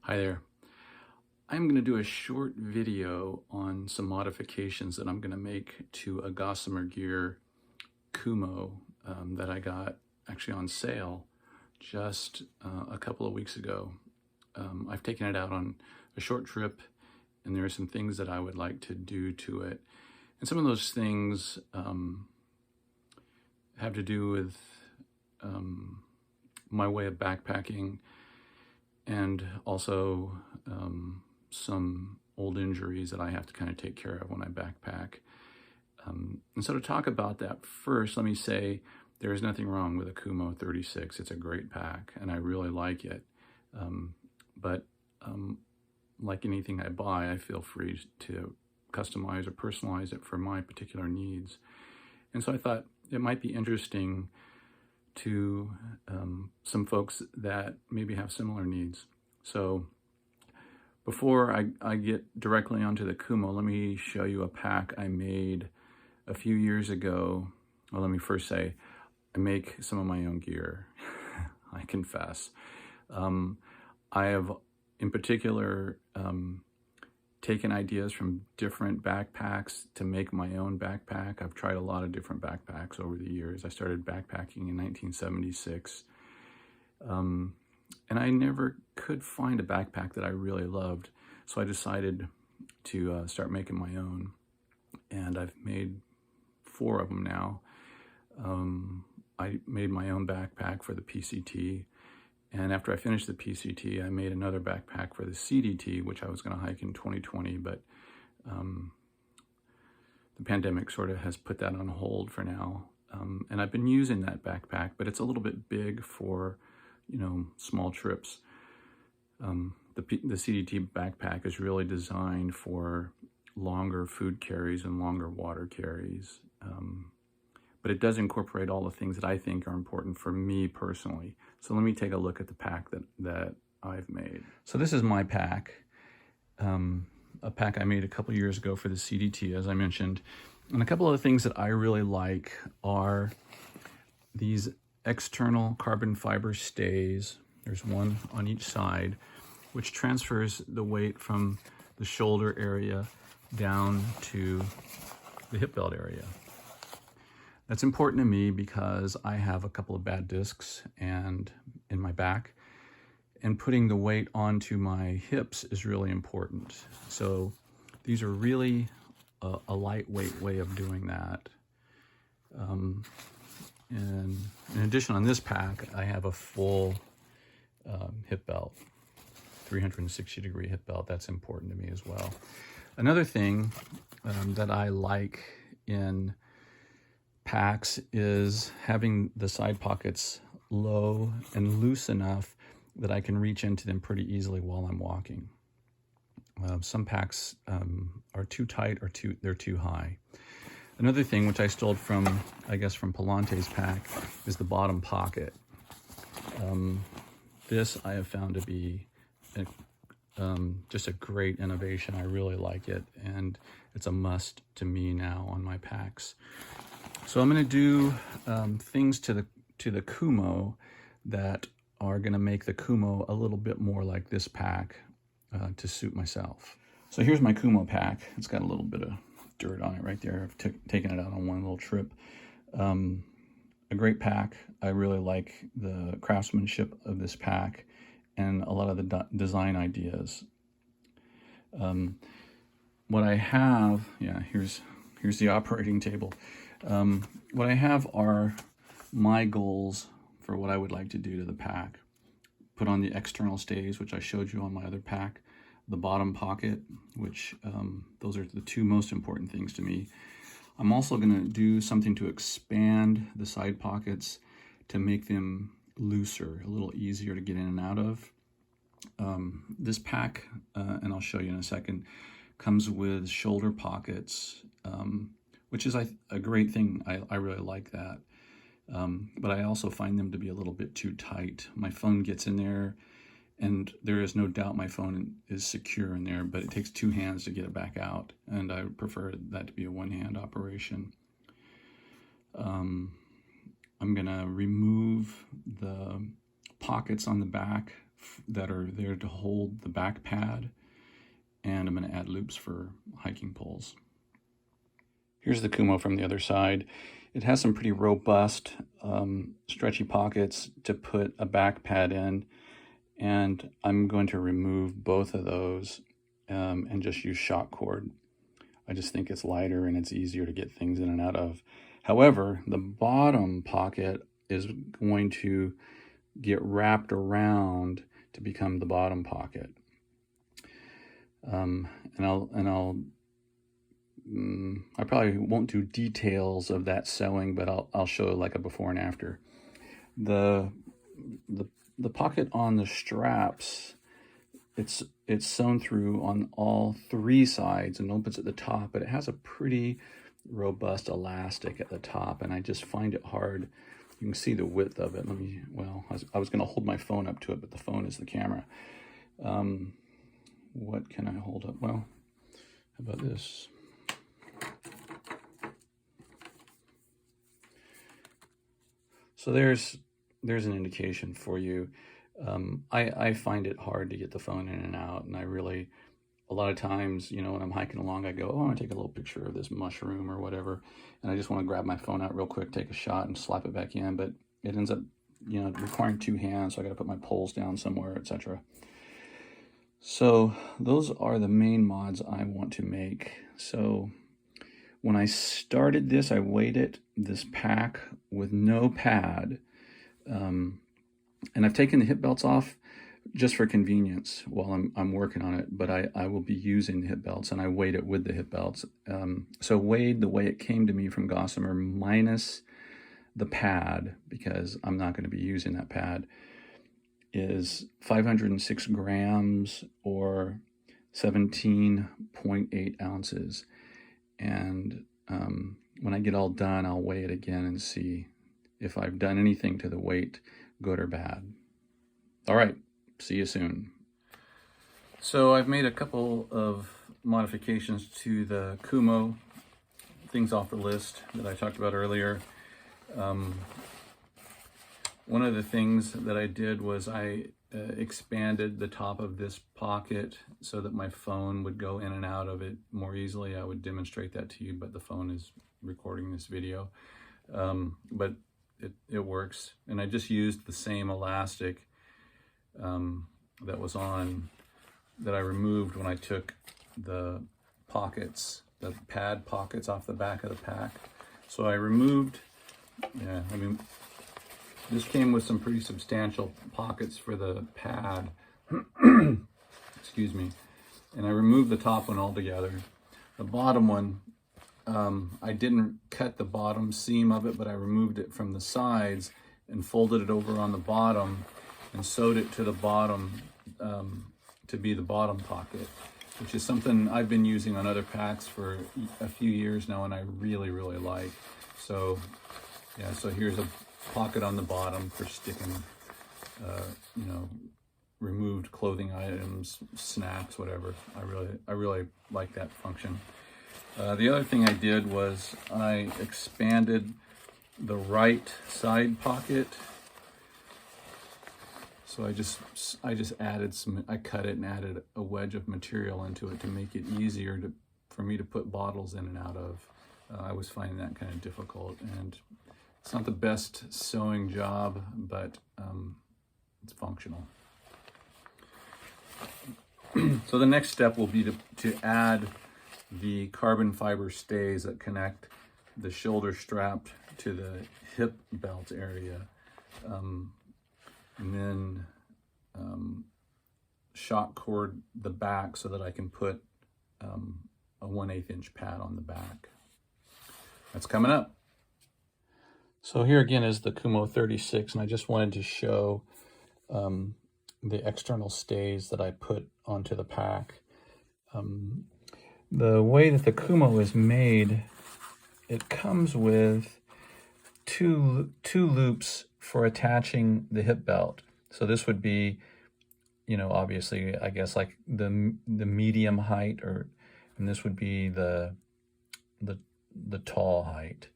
Hi there. I'm going to do a short video on some modifications that I'm going to make to a Gossamer gear Kumo that I got actually on sale just a couple of weeks ago. I've taken it out on a short trip, and there are some things that I would like to do to it. And some of those things have to do with my way of backpacking, and also some old injuries that I have to kind of take care of when I backpack. And so to talk about that first, let me say there is nothing wrong with a Kumo 36. It's a great pack, and I really like it. But like anything I buy, I feel free to customize or personalize it for my particular needs. And so I thought it might be interesting to some folks that maybe have similar needs. So before I get directly onto the Kumo, let me show you a pack I made a few years ago. Well, let me first say, I make some of my own gear, I confess. I have, in particular, taken ideas from different backpacks to make my own backpack. I've tried a lot of different backpacks over the years. I started backpacking in 1976. And I never could find a backpack that I really loved. So I decided to start making my own. And I've made 4 of them now. I made my own backpack for the PCT. And after I finished the PCT, I made another backpack for the CDT, which I was going to hike in 2020. But the pandemic sort of has put that on hold for now. And I've been using that backpack, but it's a little bit big for small trips. The CDT backpack is really designed for longer food carries and longer water carries. But it does incorporate all the things that I think are important for me personally. So let me take a look at the pack that I've made. So this is my pack, a pack I made a couple years ago for the CDT, as I mentioned. And a couple of the things that I really like are these external carbon fiber stays. There's one on each side, which transfers the weight from the shoulder area down to the hip belt area. That's important to me because I have a couple of bad discs in my back, and putting the weight onto my hips is really important. So these are really a lightweight way of doing that. And in addition, on this pack, I have a full hip belt, 360-degree hip belt. That's important to me as well. Another thing that I like in packs is having the side pockets low and loose enough that I can reach into them pretty easily while I'm walking. Some packs are too tight or they're too high. Another thing, which I stole from, I guess, from Palante's pack, is the bottom pocket. This I have found to be just a great innovation. I really like it, and it's a must to me now on my packs. So I'm going to do things to the Kumo that are going to make the Kumo a little bit more like this pack to suit myself. So here's my Kumo pack. It's got a little bit of dirt on it right there. I've taken it out on one little trip. A great pack. I really like the craftsmanship of this pack and a lot of the design ideas. What I have, here's the operating table. What I have are my goals for what I would like to do to the pack. Put on the external stays, which I showed you on my other pack. The bottom pocket, which those are the 2 most important things to me. I'm also going to do something to expand the side pockets to make them looser, a little easier to get in and out of. This pack, and I'll show you in a second, comes with shoulder pockets, which is a great thing. I really like that. But I also find them to be a little bit too tight. My phone gets in there, and there is no doubt my phone is secure in there, but it takes 2 hands to get it back out, and I prefer that to be a 1-hand operation. I'm gonna remove the pockets on the back that are there to hold the back pad, and I'm going to add loops for hiking poles. Here's the Kumo from the other side. It has some pretty robust, stretchy pockets to put a back pad in, and I'm going to remove both of those and just use shock cord. I just think it's lighter and it's easier to get things in and out of. However, the bottom pocket is going to get wrapped around to become the bottom pocket. I probably won't do details of that sewing, but I'll show like a before and after. The pocket on the straps, it's sewn through on all three sides and opens at the top, but it has a pretty robust elastic at the top, and I just find it hard. You can see the width of it. I was going to hold my phone up to it, but the phone is the camera. What can I hold up? Well, how about this? So there's an indication for you. I find it hard to get the phone in and out, and a lot of times, when I'm hiking along, I go, oh, I want to take a little picture of this mushroom or whatever, and I just want to grab my phone out real quick, take a shot, and slap it back in, but it ends up, requiring two hands, so I got to put my poles down somewhere, etc. So those are the main mods I want to make. So when I started this, I weighted this pack with no pad, and I've taken the hip belts off just for convenience while I'm working on it, but I will be using the hip belts, and I weighed it with the hip belts. So weighed the way it came to me from Gossamer minus the pad, because I'm not going to be using that pad, is 506 grams or 17.8 ounces. And when I get all done, I'll weigh it again and see if I've done anything to the weight, good or bad. All right, see you soon. So I've made a couple of modifications to the Kumo, things off the list that I talked about earlier. One of the things that I did was I expanded the top of this pocket so that my phone would go in and out of it more easily. I would demonstrate that to you, but the phone is recording this video. But it works. And I just used the same elastic that I removed when I took the pad pockets off the back of the pack. So I removed, this came with some pretty substantial pockets for the pad, excuse me, and I removed the top one altogether. The bottom one, I didn't cut the bottom seam of it, but I removed it from the sides and folded it over on the bottom and sewed it to the bottom to be the bottom pocket, which is something I've been using on other packs for a few years now, and I really, really like. So, yeah, so here's a pocket on the bottom for sticking, removed clothing items, snacks, whatever. I really like that function. The other thing I did was I expanded the right side pocket. So I just added I cut it and added a wedge of material into it to make it easier for me to put bottles in and out of. I was finding that kind of difficult, and it's not the best sewing job, but it's functional. So the next step will be to add the carbon fiber stays that connect the shoulder strap to the hip belt area. And then shock cord the back so that I can put a 1/8 inch pad on the back. That's coming up. So here again is the Kumo 36, and I just wanted to show the external stays that I put onto the pack. The way that the Kumo is made, it comes with two loops for attaching the hip belt. So this would be, obviously, I guess like the medium height, and this would be the tall height.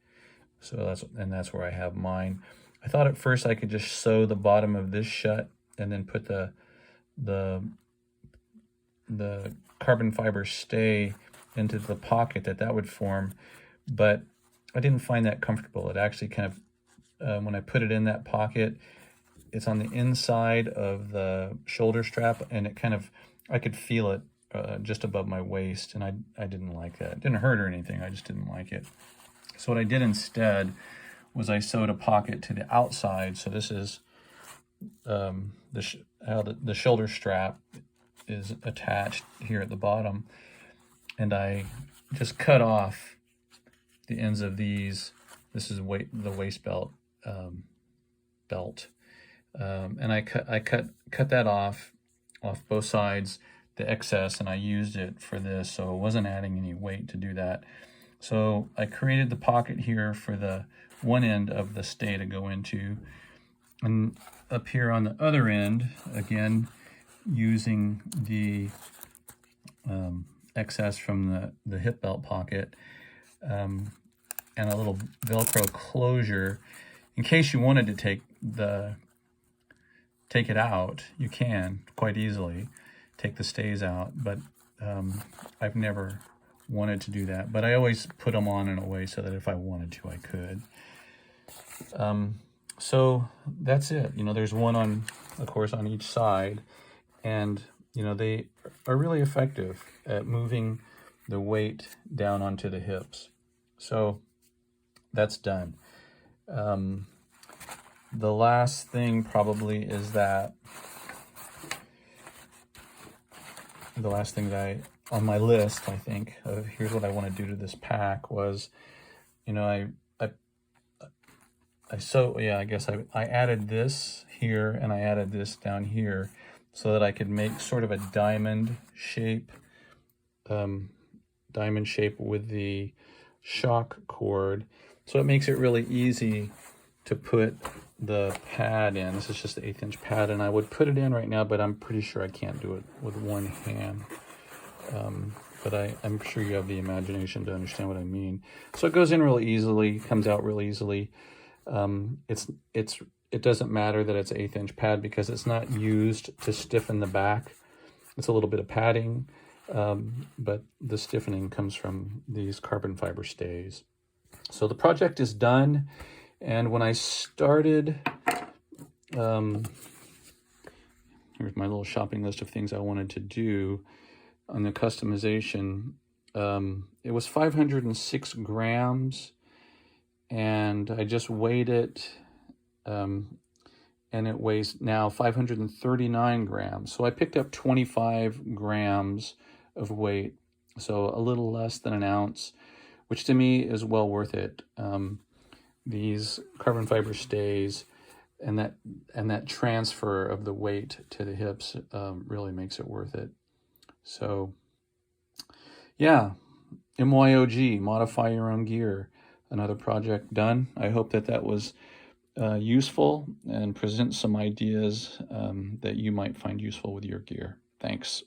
So that's where I have mine. I thought at first I could just sew the bottom of this shut and then put the the carbon fiber stay into the pocket that would form, but I didn't find that comfortable. It actually kind of, when I put it in that pocket, it's on the inside of the shoulder strap, and it kind of, I could feel it just above my waist, and I didn't like that. It didn't hurt or anything, I just didn't like it. So what I did instead was I sewed a pocket to the outside. So this is how the shoulder strap is attached here at the bottom, and I just cut off the ends of these. This is the waist belt and I cut that off both sides, the excess, and I used it for this, so it wasn't adding any weight to do that. So I created the pocket here for the one end of the stay to go into, and up here on the other end, again, using the excess from the hip belt pocket, and a little Velcro closure. In case you wanted to take it out, you can quite easily take the stays out, but I've never wanted to do that. But I always put them on in a way so that if I wanted to, I could. So that's it. You know, there's one on, of course, on each side, and you know, they are really effective at moving the weight down onto the hips. So that's done. The last thing probably is that the last thing that on my list, I think, of here's what I want to do to this pack was, you know, I added this here and I added this down here so that I could make sort of a diamond shape with the shock cord. So it makes it really easy to put the pad in. This is just the 1/8 inch pad, and I would put it in right now, but I'm pretty sure I can't do it with one hand. But I'm sure you have the imagination to understand what I mean. So it goes in really easily, comes out really easily. It doesn't matter that it's an 1/8 inch pad because it's not used to stiffen the back. It's a little bit of padding, but the stiffening comes from these carbon fiber stays. So the project is done. And when I started, here's my little shopping list of things I wanted to do on the customization. It was 506 grams, and I just weighed it, and it weighs now 539 grams. So I picked up 25 grams of weight, so a little less than an ounce, which to me is well worth it. These carbon fiber stays and that transfer of the weight to the hips really makes it worth it. So yeah, MYOG, modify your own gear, another project done. I hope that was useful and presents some ideas that you might find useful with your gear. Thanks.